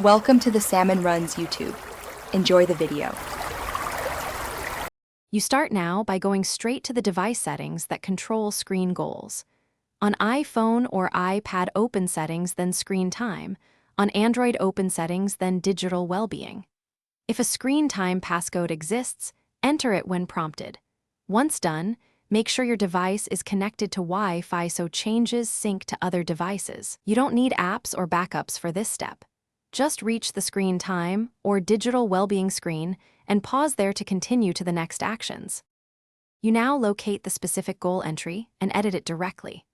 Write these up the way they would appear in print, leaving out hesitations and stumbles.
Welcome to the Salmon Runs YouTube. Enjoy the video. You start now by going straight to the device settings that control screen goals. On iPhone or iPad, open settings, then screen time. On Android, open settings, then digital well-being. If a screen time passcode exists, enter it when prompted. Once done, make sure your device is connected to Wi-Fi so changes sync to other devices. You don't need apps or backups for this step. Just reach the screen time or digital well-being screen and pause there to continue to the next actions. You now locate the specific goal entry and edit it directly.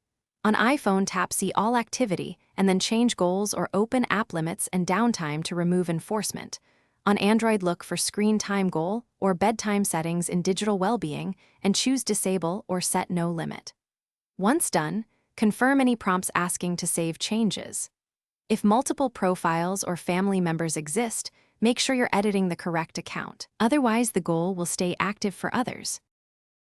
On iPhone, tap See All Activity and then change goals or open app limits and downtime to remove enforcement. On Android, look for Screen Time Goal or Bedtime settings in Digital Wellbeing and choose Disable or Set No Limit. Once done, confirm any prompts asking to save changes. If multiple profiles or family members exist, make sure you're editing the correct account. Otherwise, the goal will stay active for others.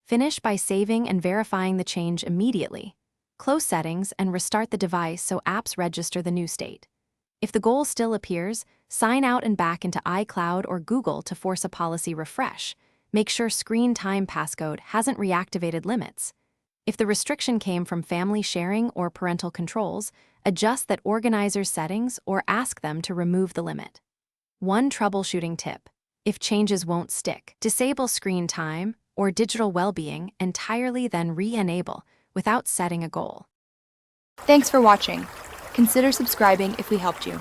Finish by saving and verifying the change immediately. Close settings and restart the device so apps register the new state. If the goal still appears, sign out and back into iCloud or Google to force a policy refresh. Make sure screen time passcode hasn't reactivated limits. If the restriction came from family sharing or parental controls, adjust that organizer's settings or ask them to remove the limit. One troubleshooting tip: if changes won't stick, disable screen time or digital well-being entirely, then re-enable without setting a goal. Thanks for watching. Consider subscribing if we helped you.